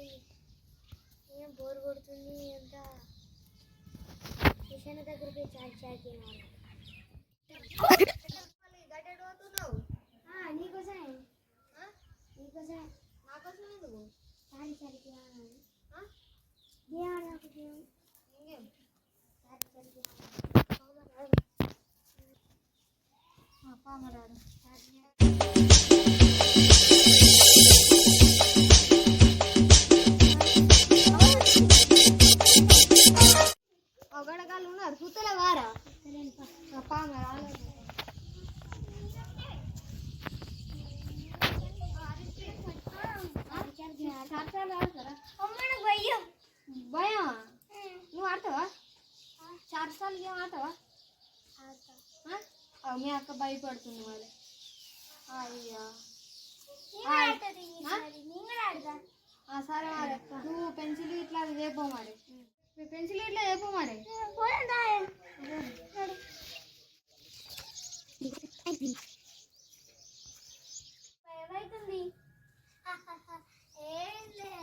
ఏం బోర్ కొడుతుంది అంతా కిషన్ దగ్గరికి చాట్ చాట్ చేయాలి. గడ్డెడు పోతున్నావు? నీకోసమే నీకోసమే నాకోసం ఎందుకు చాట్ చాట్ చేయాలి. ఇంకేం చాట్ చాట్ చేయాలి. పామరాడు ఒకడగాళ్ళు ఉన్నారు చూస్తలే వారా పామరాడు భయం భయం నువ్వు ఆడతావా? చార్సాలు ఏం ఆడతావా? మీ అక్క భయపడుతుంది మరి. అయ్యా సరే మరి నువ్వు పెన్సిల్ ఇట్లా చెప్పు మరి. పెన్సిల్ ఇట్లా చెప్పు మరి. ఏమైతుంది?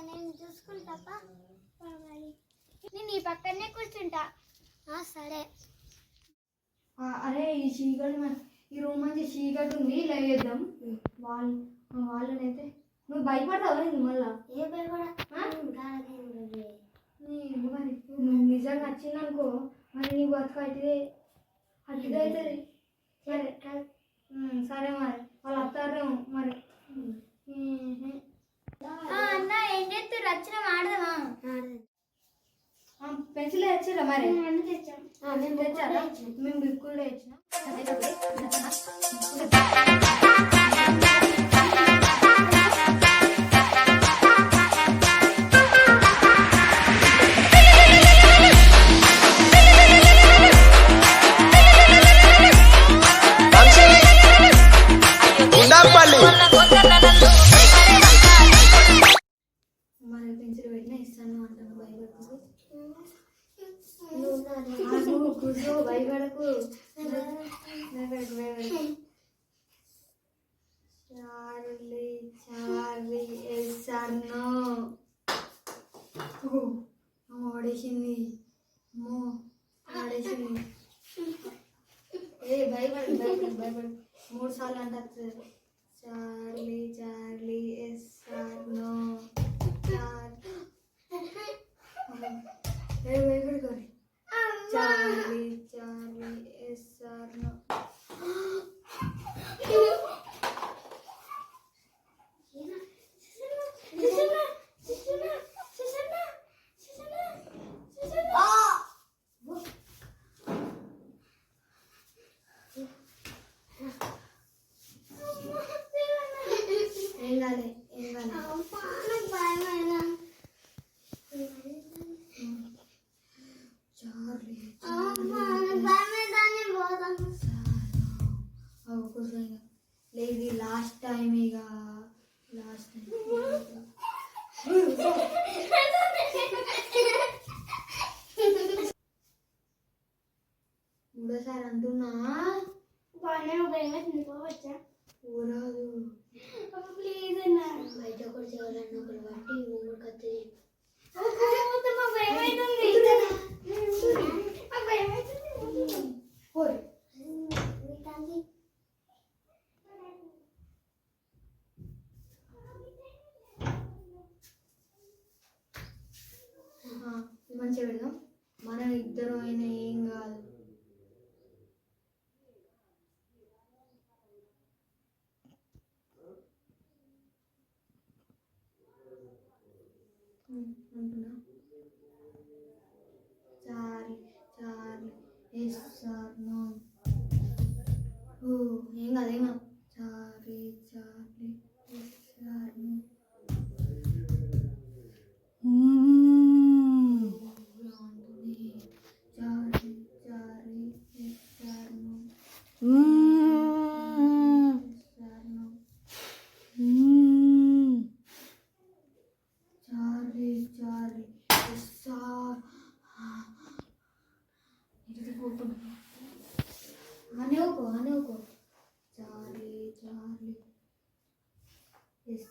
నేను చూసుకుంటా. నేను ఈ పక్కనే కూర్చుంటా. సరే. అరే ఈ చీకటి ఈ రూమ్ మంచి చీకటి ఉంది. లైవ్ చేద్దాం. వాళ్ళనైతే నువ్వు భయపడతావు మళ్ళా. ఏ భయపడా మరి నిజంగా వచ్చిందనుకో మరి నీ బతుకు అట్టిదే అవుతుంది. సరే సరే మరి వాళ్ళు వస్తారేమో మరి. అన్న ఏం చేస్తారు? వచ్చిన ఆడదామా? పెన్సిల్ తెచ్చారా మరి? మేము తెచ్చారా? మేము బిక్కుల్లో తెచ్చినా. మరి పెన్సిల్ పెట్టినా ఇస్తాను అంటాను. భయపడకు కూర్చో భయపడకు. Charlie Charlie yes or no. ఆడేసింది ఆడేసింది. భయపడు భయపడు భయపడు. 3 సార్లు అంటారు. Charlie Charlie yes or no. భయపడుకోండి. Charlie Charlie yes or no. ఏం కాలే ఏం కాలే. లేదు లాస్ట్ టైం ఇక లాస్ట్ టైం మూడోసారి అంటున్నా. పోవచ్చా? పోరాదు ప్లీజ్ అన్నా. బయట ఒకటి చేయాలన్న ఒకటి బట్టి మూడు కత్తి మంచిగా పెడదాం. మనం ఇద్దరు అయినా ఏం కాదు. అంటున్నా Charlie Charlie yes or no. ఏం కాదేమో. Charlie Charlie yes or no. Charlie Charlie yes or no. Charlie Charlie yes or అనేవుకో చార్లీ చార్లీ ఎస్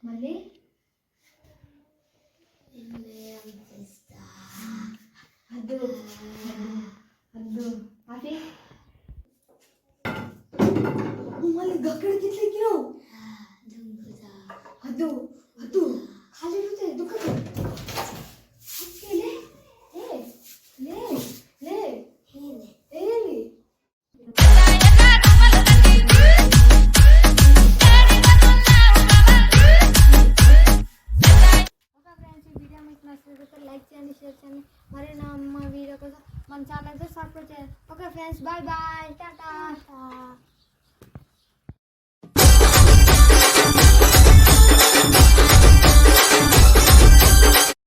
మళ్ళీ అద్దు అద్దు అది మళ్ళీ గక్కడికి ఎట్లా ఎక్కినావు అద్దు అద్దు ఖాళీ అడుగుతాయి దుఃఖదు లే లే లే ఏంది లైక్ చేయండి షేర్ చేయండి మరి మా వీడియో కోసం మన ఛానల్ సబ్స్క్రైబ్ చేయండి okay friends bye bye Tata